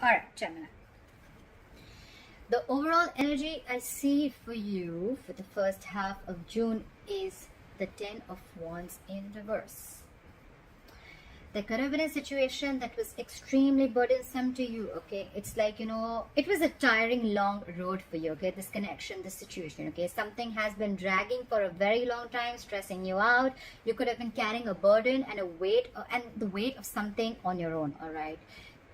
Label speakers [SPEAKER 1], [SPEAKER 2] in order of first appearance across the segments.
[SPEAKER 1] All right, Gemini. The overall energy I see for you for the first half of June is the 10 of Wands in reverse. There could have been a situation that was extremely burdensome to you, okay? It's like, it was a tiring, long road for you, okay? This connection, this situation, okay? Something has been dragging for a very long time, stressing you out. You could have been carrying a burden and the weight of something on your own, all right?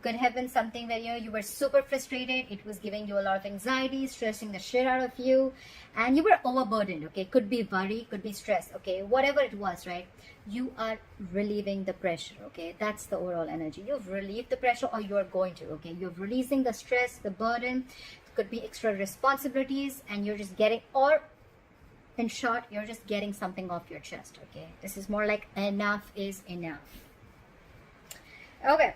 [SPEAKER 1] Could have been something where you were super frustrated. It was giving you a lot of anxiety, stressing the shit out of you, and you were overburdened, okay? Could be worry, could be stress, okay? Whatever it was, right? You are relieving the pressure, okay? That's the overall energy. You've relieved the pressure, or you're going to, okay? You're releasing the stress, the burden. It could be extra responsibilities, and you're just getting, or in short, you're just getting something off your chest, okay? This is more like enough is enough. Okay.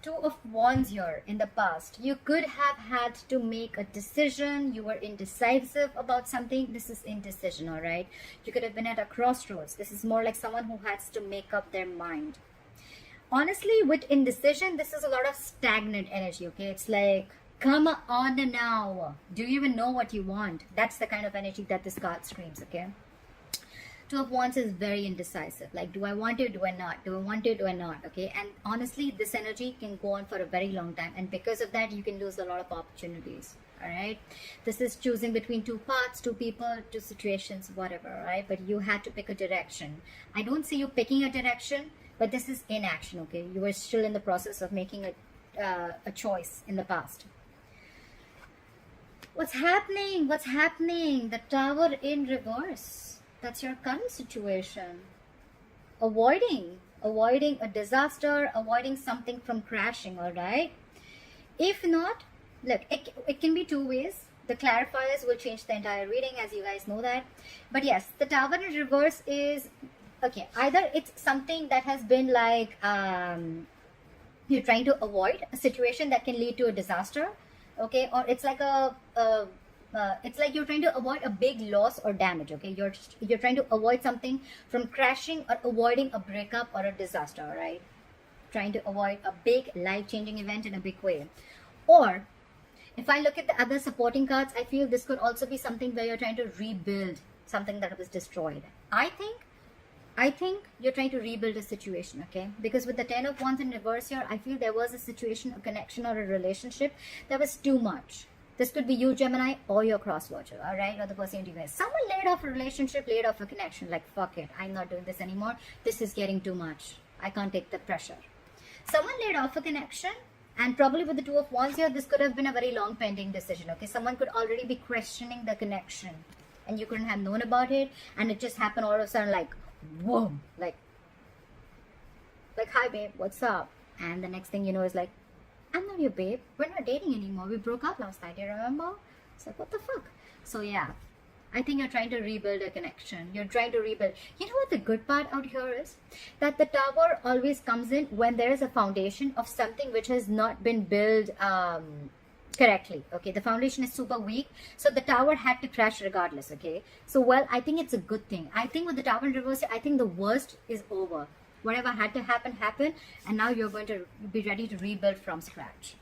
[SPEAKER 1] Two of Wands here in the past. You could have had to make a decision. You were indecisive about something. This is indecision, all right? You could have been at a crossroads. This is more like someone who has to make up their mind. Honestly, with indecision, this is a lot of stagnant energy, okay? It's like, come on now. Do you even know what you want? That's the kind of energy that this card screams, okay? Two of Wands is very indecisive. Like, do I want to, do I not? Do I want to, do I not? Okay, and honestly, this energy can go on for a very long time, and because of that, you can lose a lot of opportunities. All right, this is choosing between two paths, two people, two situations, whatever. All right, but you had to pick a direction. I don't see you picking a direction, but this is inaction. Okay, you were still in the process of making a choice in the past. What's happening? What's happening? The Tower in reverse. That's your current situation. Avoiding a disaster, avoiding something from crashing, all right? If not, look, it can be two ways. The clarifiers will change the entire reading, as you guys know that. But yes, the Tower in reverse is, okay, either it's something that has been like, you're trying to avoid a situation that can lead to a disaster, okay? Or it's like it's like you're trying to avoid a big loss or damage, okay? You're trying to avoid something from crashing, or avoiding a breakup or a disaster, all right? Trying to avoid a big life-changing event in a big way. Or if I look at the other supporting cards, I feel this could also be something where you're trying to rebuild something that was destroyed. I think you're trying to rebuild a situation, okay? Because with the 10 of Wands in reverse here, I feel there was a situation, a connection, or a relationship that was too much. This could be you, Gemini, or your cross-watcher, all right? Or the person you guys. Someone laid off a relationship, laid off a connection. Like, fuck it, I'm not doing this anymore. This is getting too much. I can't take the pressure. Someone laid off a connection, and probably with the Two of Wands here, this could have been a very long pending decision, okay? Someone could already be questioning the connection, and you couldn't have known about it, and it just happened all of a sudden, like, whoa, like, hi, babe, what's up? And the next thing you know is like, I'm not your babe. We're not dating anymore. We broke up last night. You remember? It's like, what the fuck? So yeah, I think you're trying to rebuild a connection. You're trying to rebuild. You know what the good part out here is? That the Tower always comes in when there is a foundation of something which has not been built correctly. Okay, the foundation is super weak. So the Tower had to crash regardless. Okay, so well, I think it's a good thing. I think with the Tower in reverse, I think the worst is over. Whatever had to happen, happened. And now you're going to be ready to rebuild from scratch.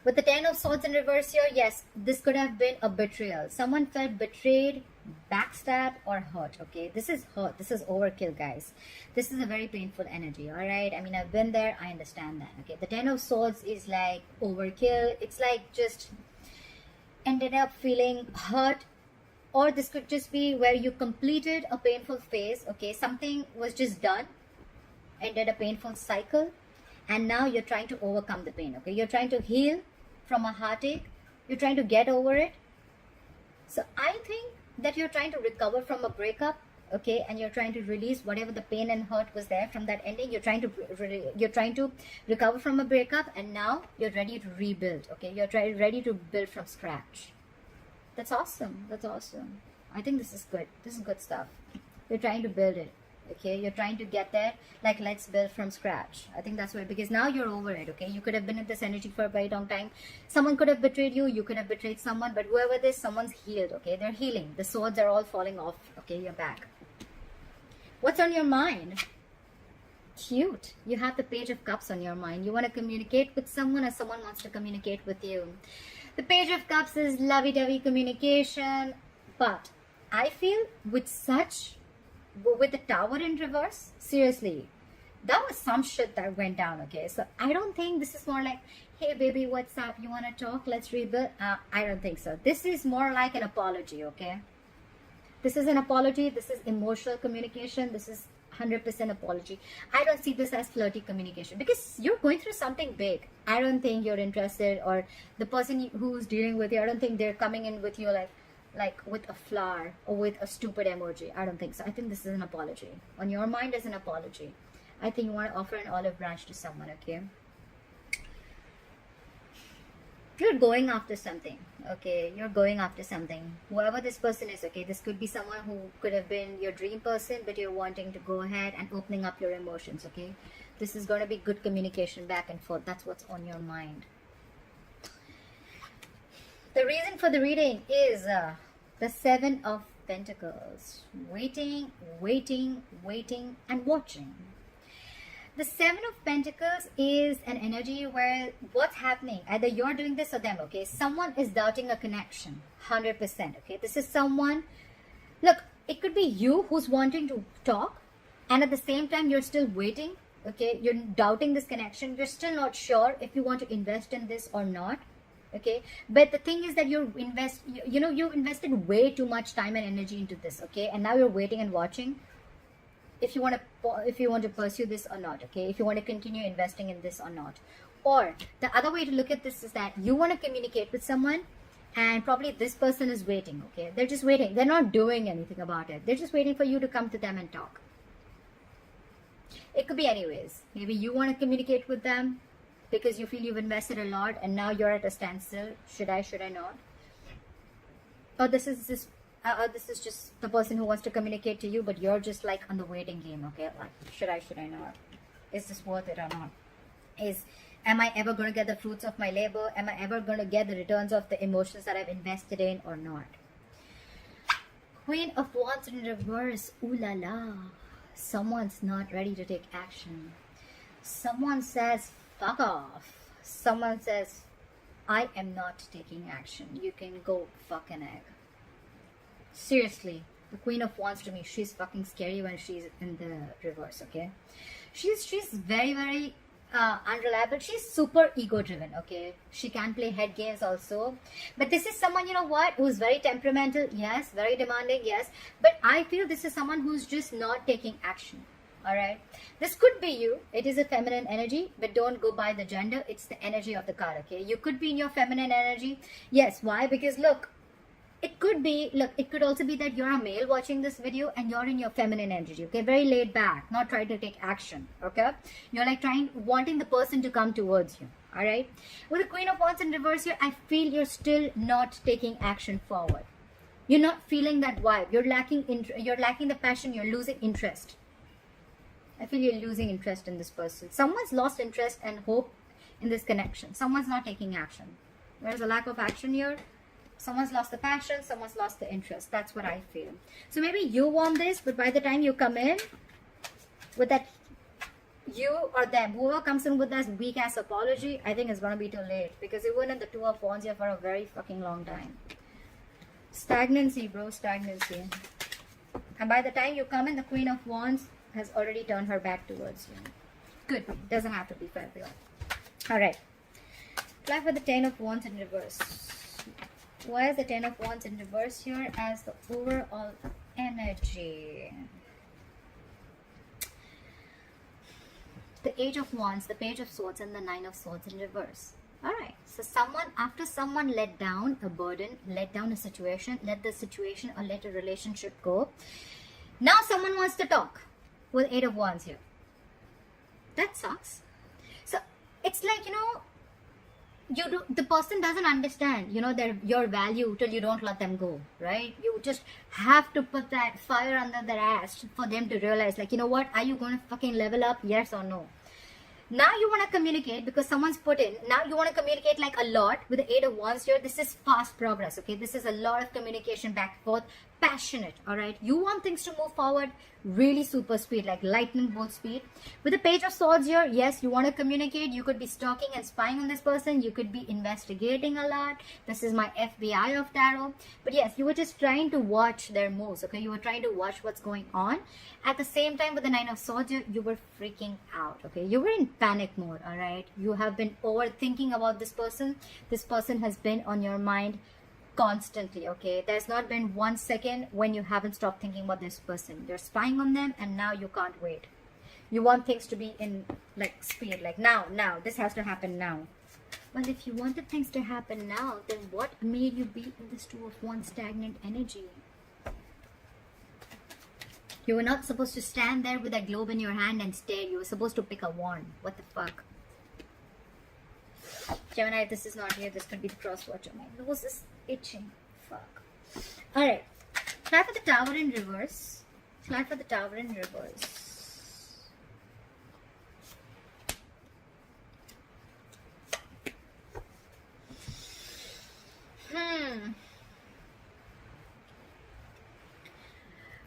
[SPEAKER 1] With the 10 of Swords in reverse here, yes, this could have been a betrayal. Someone felt betrayed, backstabbed, or hurt, okay? This is hurt. This is overkill, guys. This is a very painful energy, all right? I mean, I've been there. I understand that, okay? The 10 of Swords is like overkill. It's like just ended up feeling hurt. Or this could just be where you completed a painful phase, okay? Something was just done, ended a painful cycle, and now you're trying to overcome the pain, okay? You're trying to heal from a heartache. You're trying to get over it. So I think that you're trying to recover from a breakup, okay? And you're trying to release whatever the pain and hurt was there from that ending. You're trying to recover from a breakup, and now you're ready to rebuild, okay? You're ready to build from scratch. That's awesome. That's awesome. I think this is good. This is good stuff. You're trying to build it. Okay, you're trying to get there. Like, let's build from scratch. I think that's why, because now you're over it. Okay, you could have been in this energy for a very long time. Someone could have betrayed you. You could have betrayed someone. But whoever it is, someone's healed. Okay, they're healing. The swords are all falling off. Okay, you're back. What's on your mind? cute. You have the Page of Cups on your mind. You want to communicate with someone or someone wants to communicate with you. The Page of Cups is lovey-dovey communication. But I feel with the Tower in reverse, seriously, that was some shit that went down, okay? So I don't think this is more like, hey baby, what's up? You want to talk? Let's rebuild. I don't think so. This is more like an apology, okay? This is an apology. This is emotional communication. This is 100% apology. I don't see this as flirty communication because you're going through something big. I don't think you're interested, or the person who's dealing with you, I don't think they're coming in with you like with a flower or with a stupid emoji. I don't think so. I think this is an apology. On your mind is an apology. I think you want to offer an olive branch to someone, okay? You're going after something, okay? You're going after something. Whoever this person is, okay? This could be someone who could have been your dream person, but you're wanting to go ahead and opening up your emotions, okay? This is going to be good communication back and forth. That's what's on your mind. The reason for the reading is the Seven of Pentacles. Waiting, waiting, waiting, and watching. The Seven of Pentacles is an energy where what's happening, either you're doing this or them, okay? Someone is doubting a connection, 100%, okay? This is someone, look, it could be you who's wanting to talk, and at the same time, you're still waiting, okay? You're doubting this connection. You're still not sure if you want to invest in this or not, okay? But the thing is that you invested way too much time and energy into this, okay? And now you're waiting and watching if you want to pursue this or not, okay? If you want to continue investing in this or not. Or the other way to look at this is that you want to communicate with someone and probably this person is waiting, okay? They're just waiting. They're not doing anything about it. They're just waiting for you to come to them and talk. It could be anyways. Maybe you want to communicate with them because you feel you've invested a lot and now you're at a standstill. Should I not? Or this is just the person who wants to communicate to you, but you're just like on the waiting game, okay? Like, should I not? Is this worth it or not? Am I ever going to get the fruits of my labor? Am I ever going to get the returns of the emotions that I've invested in or not? Queen of Wands in reverse. Ooh la la. Someone's not ready to take action. Someone says, fuck off. Someone says, I am not taking action. You can go fuck an egg. Seriously, the Queen of Wands to me, she's fucking scary when she's in the reverse, okay? She's very, very unreliable. She's super ego driven, okay? She can play head games also. But this is someone, you know what, who's very temperamental, yes, very demanding, yes. But I feel this is someone who's just not taking action, all right? This could be you. It is a feminine energy, but don't go by the gender. It's the energy of the card, okay? You could be in your feminine energy. Yes, why? Because look, it could also be that you're a male watching this video and you're in your feminine energy, okay? Very laid back, not trying to take action, okay? You're like wanting the person to come towards you, all right? With the Queen of Wands in reverse here, I feel you're still not taking action forward. You're not feeling that vibe. You're lacking the passion. You're losing interest. I feel you're losing interest in this person. Someone's lost interest and hope in this connection. Someone's not taking action. There's a lack of action here. Someone's lost the passion, someone's lost the interest. That's what I feel. So maybe you want this, but by the time you come in with that, you or them, whoever comes in with that weak ass apology, I think it's going to be too late. Because you went in the Two of Wands here for a very fucking long time. Stagnancy, bro, stagnancy. And by the time you come in, the Queen of Wands has already turned her back towards you. Good. Doesn't have to be February. Alright. Apply for the 10 of Wands in reverse. Why is the 10 of Wands in reverse here as the overall energy? The Age of Wands, the Page of Swords, and the 9 of Swords in reverse. Alright, so after someone let down a burden, let down a situation, let the situation or let a relationship go, now someone wants to talk with 8 of Wands here. That sucks. So it's like, the person doesn't understand, your value till you don't let them go, right? You just have to put that fire under their ass for them to realize, like, you know what, are you going to fucking level up, yes or no? Now you want to communicate because someone's put in. Now you want to communicate like a lot with the 8 of Wands here. This is fast progress, okay? This is a lot of communication back and forth, passionate, all right? You want things to move forward really super speed, like lightning bolt speed. With the Page of Swords here, yes, you want to communicate. You could be stalking and spying on this person. You could be investigating a lot. This is my FBI of tarot. But yes, you were just trying to watch their moves, okay? You were trying to watch what's going on. At the same time, with the Nine of Swords here, you were freaking out, okay? You were in panic mode, all right? You have been overthinking about this person. This person has been on your mind constantly, okay? There's not been 1 second when you haven't stopped thinking about this person. You're spying on them, and now you can't wait. You want things to be in like speed, like now, this has to happen now. Well, if you wanted things to happen now, then what made you be in this Two of Wands stagnant energy? You were not supposed to stand there with a globe in your hand and stare. You were supposed to pick a wand. What the fuck? Gemini, this is not here. This could be the crosswatcher. My nose is itching. Fuck. Alright. Try for the Tower in reverse. Try for the Tower in reverse.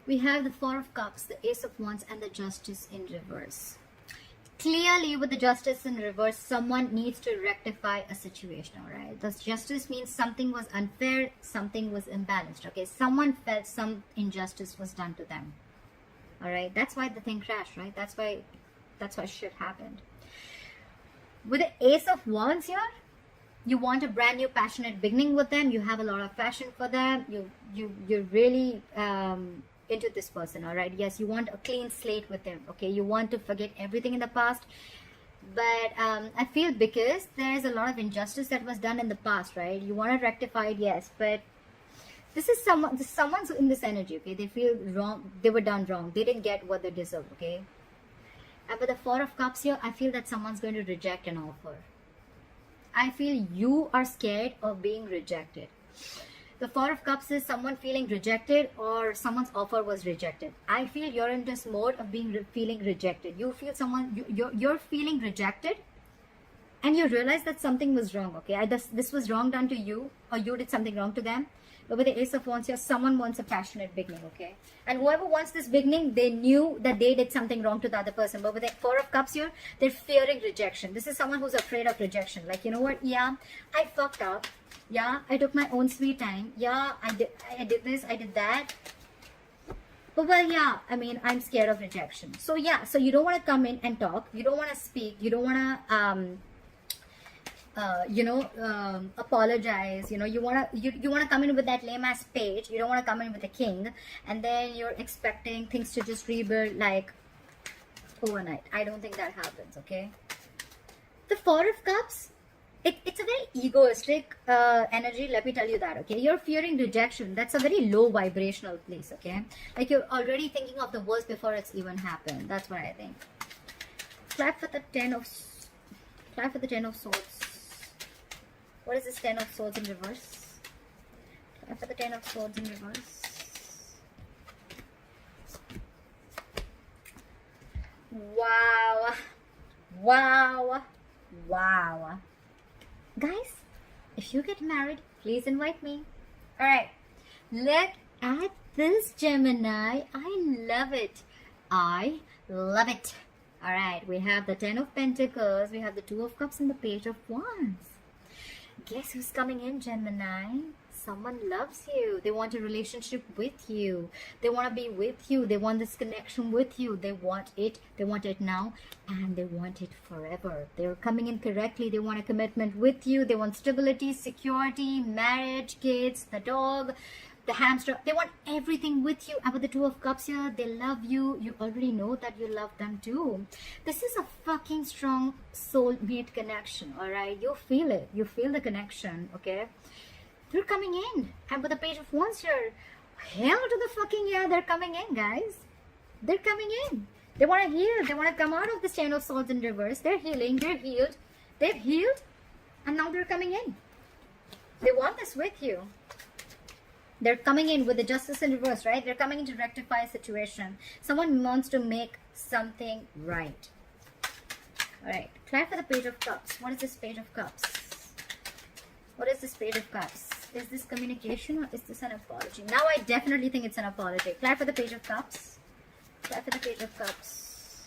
[SPEAKER 1] We have the Four of Cups, the Ace of Wands, and the Justice in reverse. Clearly, with the Justice in reverse, someone needs to rectify a situation, all right? The Justice means something was unfair, something was imbalanced, okay? Someone felt some injustice was done to them, all right? That's why the thing crashed, right? That's why shit happened. With the Ace of Wands here, you want a brand new passionate beginning with them. You have a lot of passion for them. You're really into this person, all right? Yes, you want a clean slate with them, okay? You want to forget everything in the past. But I feel because there is a lot of injustice that was done in the past, right? You want to rectify it, yes, but this is someone's in this energy, okay? They feel wrong. They were done wrong. They didn't get what they deserve, okay? And with the Four of Cups here, I feel that someone's going to reject an offer. I feel you are scared of being rejected. The Four of Cups is someone feeling rejected, or someone's offer was rejected. I feel you're in this mode of feeling rejected. You feel you're feeling rejected, and you realize that something was wrong, okay? This was wrong done to you, or you did something wrong to them. But with the Ace of Wands here, someone wants a passionate beginning, okay? And whoever wants this beginning, they knew that they did something wrong to the other person. But with the Four of Cups here, they're fearing rejection. This is someone who's afraid of rejection. Like, you know what? Yeah, I fucked up. Yeah, I took my own sweet time. Yeah, I did this, I did that. But well, yeah, I mean, I'm scared of rejection. So yeah, so you don't want to come in and talk. You don't want to speak. You don't want to apologize. You know, you want to come in with that lame ass page. You don't want to come in with a king, and then you're expecting things to just rebuild like overnight. I don't think that happens, okay? The Four of Cups, it's a very egoistic energy, let me tell you that, okay? You're fearing rejection. That's a very low vibrational place, okay? Like, you're already thinking of the worst before it's even happened. That's what I think. Clap for the Ten of Swords. What is this Ten of Swords in reverse? Clap for the Ten of Swords in reverse. Wow. Wow. Wow. Guys, if you get married, please invite me. Alright, look at this, Gemini. I love it. I love it. Alright, we have the Ten of Pentacles, we have the Two of Cups, and the Page of Wands. Guess who's coming in, Gemini? Someone loves you. They want a relationship with you. They want to be with you. They want this connection with you. They want it. They want it now, and they want it forever. They're coming in correctly. They want a commitment with you. They want stability, security, marriage, kids, the dog, the hamster. They want everything with you. And with the Two of Cups here, they love you. You already know that you love them too. This is a fucking strong soulmate connection, all right? You feel it. You feel the connection, okay? They're coming in. And with the Page of Wands here, hell to the fucking yeah, they're coming in, guys. They're coming in. They want to heal. They want to come out of this Ten of Swords in reverse. They're healing. They're healed. They've healed. And now they're coming in. They want this with you. They're coming in with the Justice in reverse, right? They're coming in to rectify a situation. Someone wants to make something right. Alright. Try for the Page of Cups. What is this Page of Cups? What is this Page of Cups? Is this communication or is this an apology? Now I definitely think it's an apology. Clap for the Page of Cups. Clap for the Page of Cups.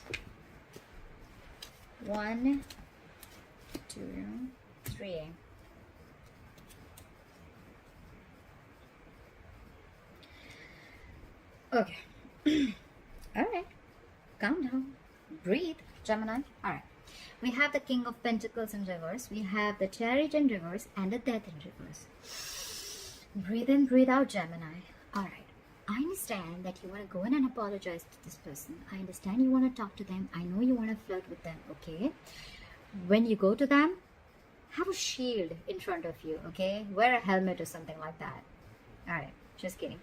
[SPEAKER 1] 1, 2, 3. Okay. Alright. Calm down. Breathe, Gemini. Alright. We have the King of Pentacles in reverse. We have the Chariot in reverse and the Death in reverse. Breathe in, breathe out, Gemini. Alright. I understand that you want to go in and apologize to this person. I understand you want to talk to them. I know you want to flirt with them, okay? When you go to them, have a shield in front of you, okay? Wear a helmet or something like that. Alright, just kidding.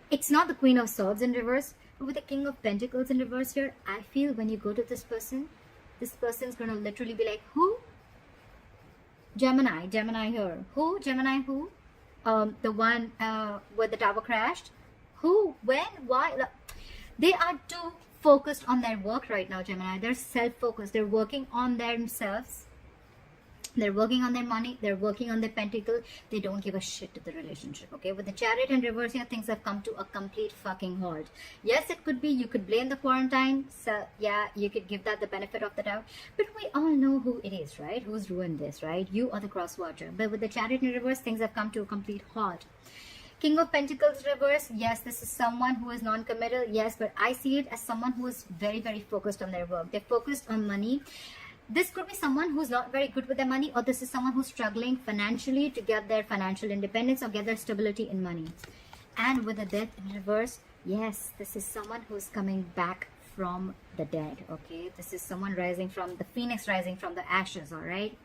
[SPEAKER 1] It's not the Queen of Swords in reverse, but with the King of Pentacles in reverse here, I feel when you go to this person's going to literally be like, who? Gemini here. Who? Gemini who? The one where the tower crashed? Who? When? Why? Look, they are too focused on their work right now, Gemini. They're self-focused. They're working on themselves. They're working on their money. They're working on their pentacle. They don't give a shit to the relationship, okay? With the Chariot in reverse here, things have come to a complete fucking halt. Yes, it could be. You could blame the quarantine. So, yeah, you could give that the benefit of the doubt. But we all know who it is, right? Who's ruined this, right? You are the cross watcher. But with the Chariot in reverse, things have come to a complete halt. King of Pentacles reverse, yes, this is someone who is non-committal, yes, but I see it as someone who is very, very focused on their work. They're focused on money. This could be someone who's not very good with their money, or this is someone who's struggling financially to get their financial independence or get their stability in money. And with the Death in reverse, yes, this is someone who's coming back from the dead, okay? This is someone rising from the phoenix, rising from the ashes, all right?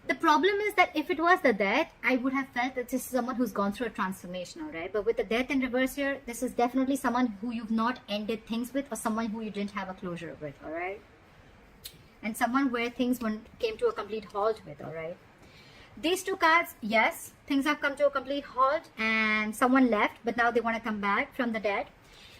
[SPEAKER 1] The problem is that if it was the Death, I would have felt that this is someone who's gone through a transformation, all right? But with the Death in reverse here, this is definitely someone who you've not ended things with, or someone who you didn't have a closure with, all right? And someone where things came to a complete halt with, all right? These two cards, yes, things have come to a complete halt and someone left, but now they want to come back from the dead.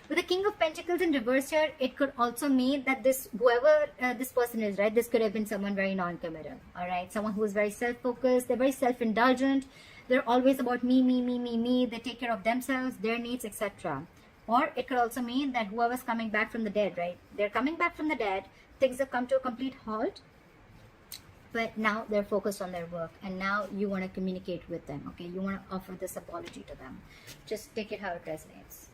[SPEAKER 1] With the King of Pentacles in reverse here, it could also mean that whoever this person is, right, this could have been someone very non-committal, all right? Someone who is very self-focused, they're very self-indulgent, they're always about me, they take care of themselves, their needs, etc. Or it could also mean that whoever's coming back from the dead, right, they're coming back from the dead, things have come to a complete halt, but now they're focused on their work, and now you want to communicate with them, okay? You want to offer this apology to them. Just take it how it resonates.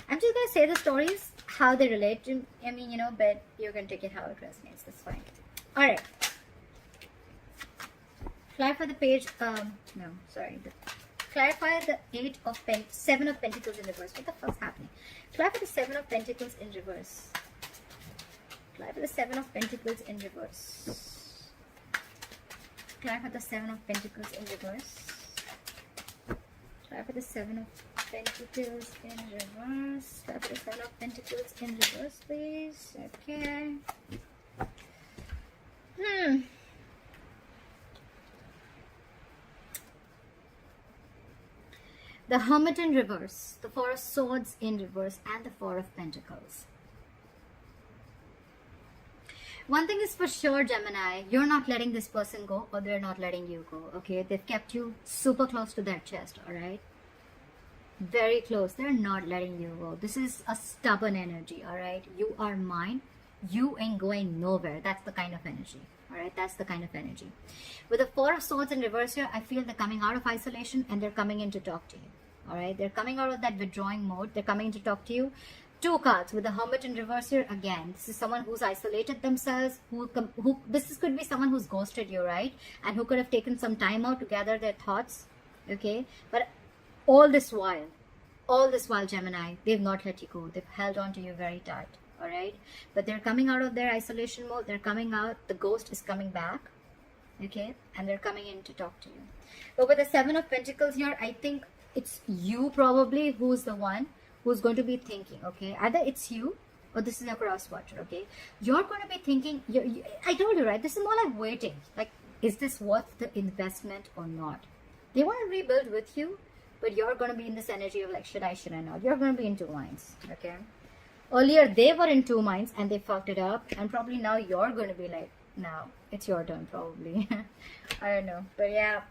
[SPEAKER 1] I'm just going to say the stories, how they relate to, I mean, you know, but you're going to take it how it resonates. That's fine. All right. Clarify the page, clarify the Seven of Pentacles in reverse. What the fuck's happening? Clarify the Seven of Pentacles in reverse. Clarify the Seven of Pentacles in reverse. Clarify the Seven of Pentacles in reverse. Clarify the Seven of Pentacles in reverse. Clarify the Seven of Pentacles in reverse, please. Okay. The Hermit in reverse, the Four of Swords in reverse, and the Four of Pentacles. One thing is for sure, Gemini, you're not letting this person go, or they're not letting you go, okay? They've kept you super close to their chest, all right? Very close. They're not letting you go. This is a stubborn energy, all right? You are mine. You ain't going nowhere. That's the kind of energy, all right? That's the kind of energy. With the Four of Swords in reverse here, I feel they're coming out of isolation and they're coming in to talk to you, all right? They're coming out of that withdrawing mode. They're coming in to talk to you. Two cards with the Hermit in reverse here. Again, this is someone who's isolated themselves. This could be someone who's ghosted you, right? And who could have taken some time out to gather their thoughts, okay? But all this while, Gemini, they've not let you go. They've held on to you very tight, all right? But they're coming out of their isolation mode. They're coming out. The ghost is coming back, okay? And they're coming in to talk to you. But with the Seven of Pentacles here, I think it's you probably who's the one who's going to be thinking, okay? Either it's you or this is your cross watcher, okay? You're going to be thinking, I told you, right? This is more like waiting. Like, is this worth the investment or not? They want to rebuild with you, but you're going to be in this energy of like, should I not? You're going to be in two minds, okay? Earlier, they were in two minds and they fucked it up. And probably now you're going to be like, now it's your turn, probably. I don't know. But yeah,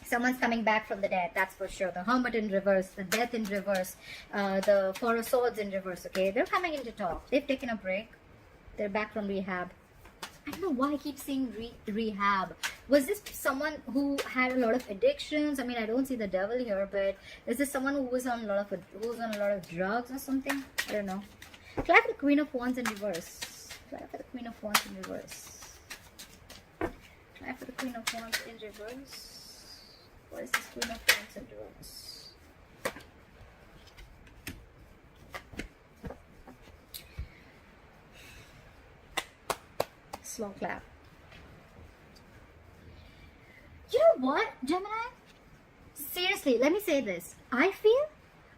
[SPEAKER 1] Someone's coming back from the dead, that's for sure. The Hermit in reverse, the Death in reverse, the Four of Swords in reverse, okay? They're coming in to talk. They've taken a break. They're back from rehab. I don't know why I keep saying rehab. Was this someone who had a lot of addictions? I mean, I don't see the devil here, but is this someone who was on a lot of drugs or something? I don't know. Try for the Queen of Wands in reverse. Try for the Queen of Wands in reverse. Try for the Queen of Wands in reverse. What is this Queen of Wands in reverse? Slow clap. You know what, Gemini? Seriously, let me say this. I feel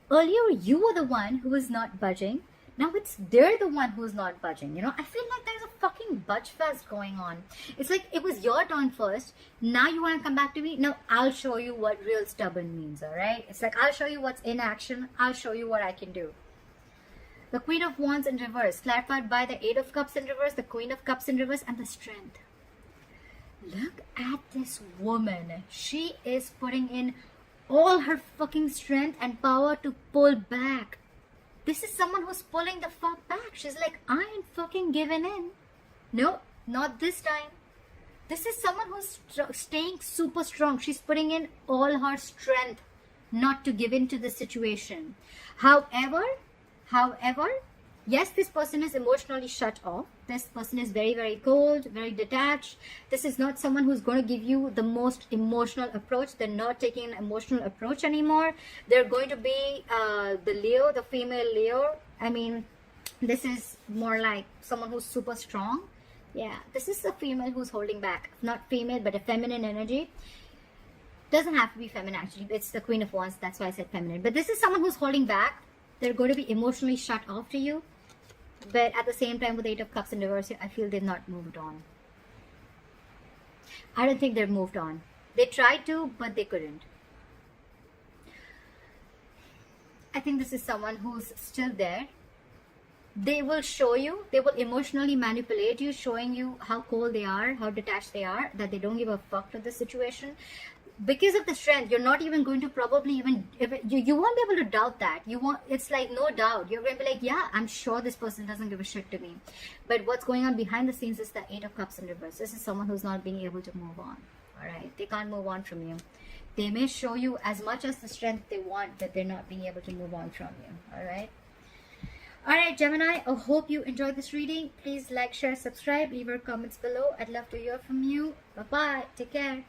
[SPEAKER 1] earlier you were the one who was not budging. Now they're the one who's not budging. You know, I feel like there's a fucking budge fest going on. It's like it was your turn first. Now you want to come back to me? Now I'll show you what real stubborn means, alright? It's like I'll show you what's in action. I'll show you what I can do. The Queen of Wands in reverse, clarified by the Eight of Cups in reverse, the Queen of Cups in reverse, and the Strength. Look at this woman. She is putting in all her fucking strength and power to pull back. This is someone who's pulling the fuck back. She's like, I ain't fucking giving in. No, not this time. This is someone who's staying super strong. She's putting in all her strength not to give in to the situation. However, yes, this person is emotionally shut off. This person is very, very cold, very detached. This is not someone who's going to give you the most emotional approach. They're not taking an emotional approach anymore. They're going to be the Leo, the female Leo. I mean, this is more like someone who's super strong. Yeah, this is a female who's holding back. Not female, but a feminine energy. Doesn't have to be feminine, actually. It's the Queen of Wands. That's why I said feminine. But this is someone who's holding back. They're going to be emotionally shut off to you. But at the same time, with the Eight of Cups in reverse, I feel they've not moved on. I don't think they've moved on. They tried to, but they couldn't. I think this is someone who's still there. They will show you, they will emotionally manipulate you, showing you how cold they are, how detached they are, that they don't give a fuck to the situation. Because of the Strength, you're not even going to probably even, you won't be able to doubt that. It's like no doubt. You're going to be like, yeah, I'm sure this person doesn't give a shit to me. But what's going on behind the scenes is the Eight of Cups in reverse. This is someone who's not being able to move on. Alright, they can't move on from you. They may show you as much as the strength they want, but they're not being able to move on from you. Alright. Alright, Gemini, I hope you enjoyed this reading. Please like, share, subscribe, leave your comments below. I'd love to hear from you. Bye-bye. Take care.